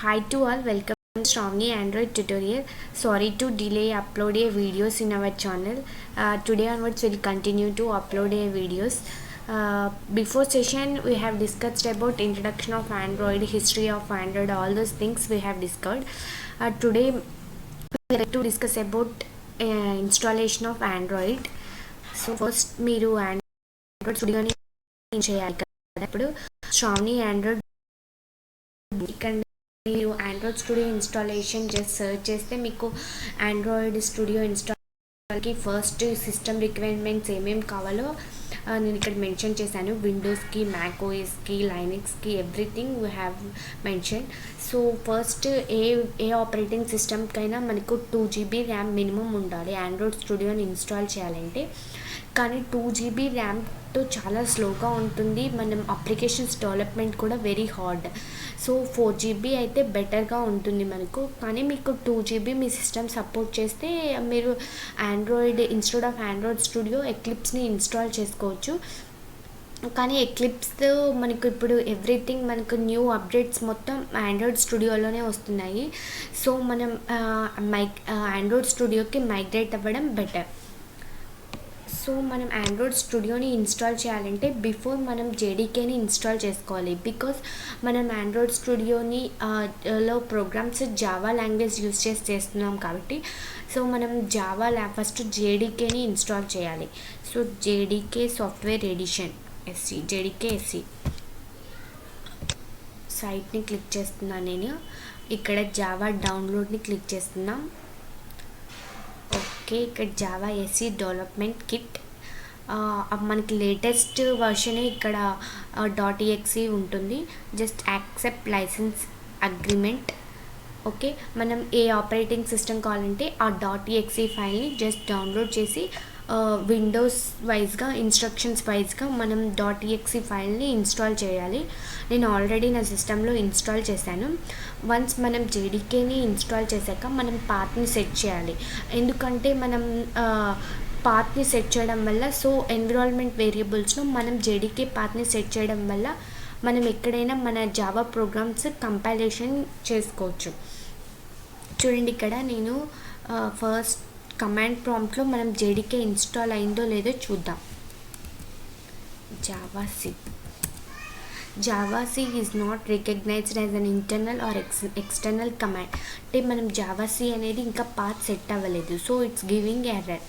Hi to all, welcome to Strongly Android tutorial. Sorry to delay upload a videos in our channel. Today onwards we'll continue to upload a videos. Before session we have discussed about introduction of Android, history of Android, all those things we have discussed. Today we are to discuss about installation of Android. So first మీరు Android స్టూడియోని చేయాలి కదా. ఇప్పుడు strongly Android ఇక్కడ మీరు Android Studio installation just search చేస్తే మీకు Android Studio ఇన్స్టాల్కి first system requirements ఏమేమి కావాలో నేను ఇక్కడ మెన్షన్ చేశాను. విండోస్కి, మ్యాక్ ఓఎస్కి, లైనక్స్కి everything we have mention. So first ఏ ఆపరేటింగ్ సిస్టమ్కైనా మనకు 2GB ర్యామ్ మినిమం ఉండాలి ఆండ్రాయిడ్ స్టూడియోని ఇన్స్టాల్ చేయాలంటే. కానీ 2GB ర్యామ్తో చాలా స్లోగా ఉంటుంది, మనం అప్లికేషన్స్ డెవలప్మెంట్ కూడా వెరీ హార్డ్. సో 4GB అయితే బెటర్గా ఉంటుంది మనకు. కానీ మీకు 2GB మీ సిస్టమ్ సపోర్ట్ చేస్తే మీరు Android instead of Android Studio ఎక్లిప్స్ని ఇన్స్టాల్ చేసుకోవచ్చు. కానీ ఎక్లిప్స్తో మనకు ఇప్పుడు ఎవ్రీథింగ్ మనకు న్యూ అప్డేట్స్ మొత్తం ఆండ్రాయిడ్ స్టూడియోలోనే వస్తున్నాయి. సో మనం ఆండ్రాయిడ్ స్టూడియోకి మైగ్రేట్ అవ్వడం బెటర్. సో మనం ఆండ్రాయిడ్ స్టూడియోని ఇన్స్టాల్ చేయాలంటే బిఫోర్ మనం జేడీకేని ఇన్స్టాల్ చేసుకోవాలి. బికాస్ మనం ఆండ్రాయిడ్ స్టూడియోని లో ప్రోగ్రామ్స్ జావా లాంగ్వేజ్ యూస్ చేసి చేస్తున్నాం కాబట్టి సో మనం ఫస్ట్ జేడీకేని ఇన్స్టాల్ చేయాలి. So JDK software edition JDK SE సైట్ని క్లిక్ చేస్తున్నాను నేను. ఇక్కడ జావా డౌన్లోడ్ని క్లిక్ చేస్తున్నాం. ఓకే, ఇక్కడ జావా ఎస్సి డెవలప్మెంట్ కిట్ మనకి లేటెస్ట్ వర్షనే ఇక్కడ .exe ఉంటుంది. Just accept licence agreement. Okay, మనం ఏ ఆపరేటింగ్ సిస్టమ్ కావాలంటే ఆ .exe ఫైల్ని జస్ట్ డౌన్లోడ్ చేసి విండోస్ వైజ్గా ఇన్స్ట్రక్షన్స్ వైజ్గా మనం .exe ఫైల్ని ఇన్స్టాల్ చేయాలి. నేను ఆల్రెడీ నా సిస్టంలో ఇన్స్టాల్ చేశాను. వన్స్ మనం జేడీకేని ఇన్స్టాల్ చేశాక మనం పాత్ని సెట్ చేయాలి. ఎందుకంటే మనం పాత్ని సెట్ చేయడం వల్ల సో ఎన్విరాన్మెంట్ వేరియబుల్స్లో మనం జేడీకే పాత్ని సెట్ చేయడం వల్ల మనం ఎక్కడైనా మన జావా ప్రోగ్రామ్స్ కంపైలేషన్ చేసుకోవచ్చు. చూడండి, ఇక్కడ నేను ఫస్ట్ కమాండ్ ప్రాంప్ట్లో మనం జేడీకే ఇన్స్టాల్ అయిందో లేదో చూద్దాం. Javac is not recognized as an internal or external command. అంటే మనం జావాసి అనేది ఇంకా పాత్ సెట్ అవ్వలేదు. So it's giving error.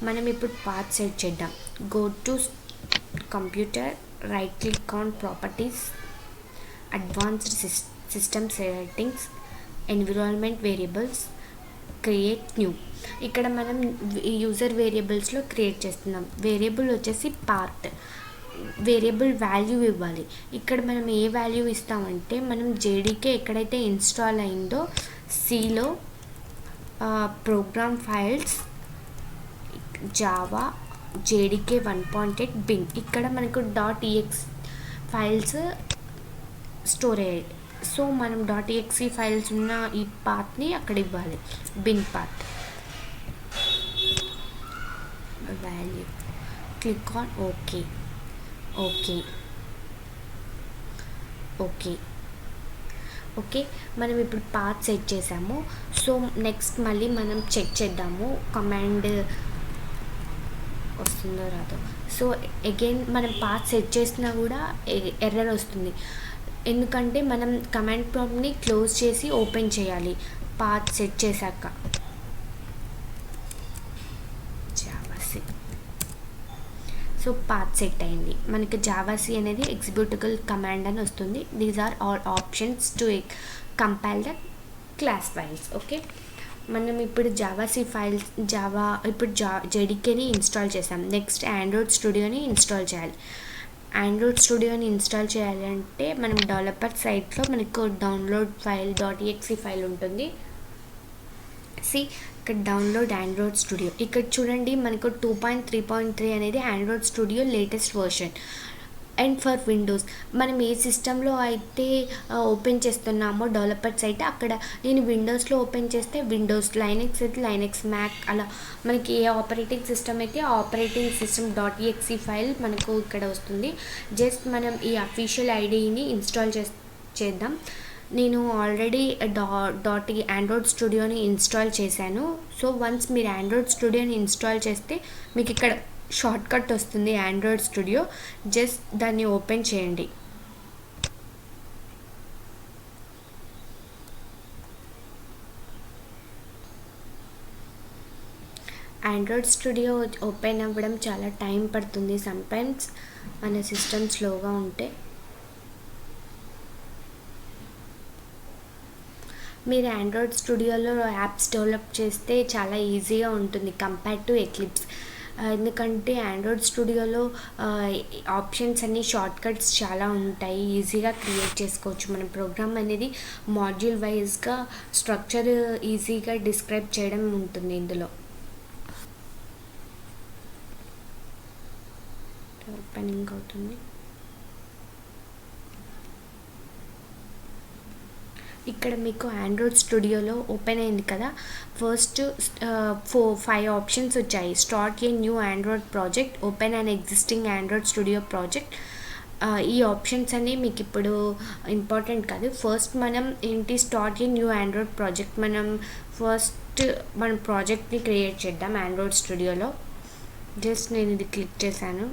మనం ఇప్పుడు పాత్ సెట్ చేద్దాం. Go to computer, right click on properties, advanced system settings, environment variables, create new. ఇక్కడ మనం యూజర్ వేరియబుల్స్లో క్రియేట్ చేస్తున్నాం. వేరియబుల్ వచ్చేసి పాత్. వేరియబుల్ వాల్యూ ఇవ్వాలి. ఇక్కడ మనం ఏ వాల్యూ ఇస్తామంటే మనం జేడీకే ఎక్కడైతే ఇన్స్టాల్ అయిందో సిలో program files Java JDK 1.8 bin. ఇక్కడ మనకు .exe ఫైల్స్ స్టోర్ అయ్యాయి. సో మనం .exe ఫైల్స్ ఉన్న ఈ పాత్ని అక్కడ ఇవ్వాలి. Bin path value click on okay. మనం ఇప్పుడు పాత్ సెట్ చేసాము. సో నెక్స్ట్ మళ్ళీ మనం చెక్ చేద్దాము కమాండ్ వస్తుందో రాదో. సో అగైన్ మనం పాత్ సెట్ చేసినా కూడా ఎర్రర్ వస్తుంది. ఎందుకంటే మనం కమాండ్ ప్రాంప్ట్ని క్లోజ్ చేసి ఓపెన్ చేయాలి పాత్ సెట్ చేశాక. జావాసి సో పాత్ సెట్ అయింది. మనకి జావాసి అనేది ఎగ్జిక్యూటబుల్ కమాండ్ అని వస్తుంది. These are all options to compile the class files. Okay, మనం ఇప్పుడు జావాసి ఫైల్స్ ఇప్పుడు జేడీకేని ఇన్స్టాల్ చేసాం. నెక్స్ట్ ఆండ్రాయిడ్ స్టూడియోని ఇన్స్టాల్ చేయాలి. ఆండ్రాయిడ్ స్టూడియోని ఇన్స్టాల్ చేయాలంటే మనం డెవలపర్ సైట్లో మనకు డౌన్లోడ్ ఫైల్ .exe ఫైల్ ఉంటుంది. ఇక్కడ డౌన్లోడ్ ఆండ్రాయిడ్ స్టూడియో. ఇక్కడ చూడండి మనకు 2.3.3 అనేది Android studio latest version. And for Windows మనం ఏ సిస్టంలో అయితే ఓపెన్ చేస్తున్నామో డెవలపర్ సైట్ అక్కడ నేను విండోస్లో ఓపెన్ చేస్తే విండోస్, లైనక్స్ అయితే లైనక్స్, మ్యాక్ అలా మనకి ఏ ఆపరేటింగ్ సిస్టమ్ అయితే ఆ ఆపరేటింగ్ సిస్టమ్ .exe ఫైల్ మనకు ఇక్కడ వస్తుంది. జస్ట్ మనం ఈ అఫీషియల్ ఐడిని ఇన్స్టాల్ చేద్దాం. నేను ఆల్రెడీ డాట్ ఆండ్రాయిడ్ స్టూడియోని ఇన్స్టాల్ చేశాను. సో వన్స్ మీరు ఆండ్రాయిడ్ స్టూడియోని ఇన్స్టాల్ చేస్తే మీకు ఇక్కడ షార్ట్ కట్ వస్తుంది ఆండ్రాయిడ్ స్టూడియో. జస్ట్ దాన్ని ఓపెన్ చేయండి. ఆండ్రాయిడ్ స్టూడియో ఓపెన్ అవ్వడం చాలా టైం పడుతుంది. సమ్టైమ్స్ మన సిస్టమ్ స్లోగా ఉంటే. మీరు ఆండ్రాయిడ్ స్టూడియోలో యాప్స్ డెవలప్ చేస్తే చాలా ఈజీగా ఉంటుంది కంపేర్ టు ఎక్లిప్స్. ఎందుకంటే ఆండ్రాయిడ్ స్టూడియోలో ఆప్షన్స్ అన్ని షార్ట్ కట్స్ చాలా ఉంటాయి. ఈజీగా క్రియేట్ చేసుకోవచ్చు. మన ప్రోగ్రామ్ అనేది మాడ్యూల్ వైజ్గా స్ట్రక్చర్ ఈజీగా డిస్క్రైబ్ చేయడం ఉంటుంది ఇందులో. ఓపెనింగ్ అవుతుంది. ఇక్కడ మీకు ఆండ్రాయిడ్ స్టూడియోలో ఓపెన్ అయింది కదా. ఫస్ట్ 5 ఆప్షన్స్ వచ్చాయి. Start a new Android project, open and existing Android studio project. ఈ ఆప్షన్స్ అన్నీ మీకు ఇప్పుడు ఇంపార్టెంట్ కాదు. ఫస్ట్ మనం ఏంటి, start a new Android project. మనం ఫస్ట్ మన ప్రాజెక్ట్ని క్రియేట్ చేద్దాం ఆండ్రాయిడ్ స్టూడియోలో. జస్ట్ నేను ఇది క్లిక్ చేశాను.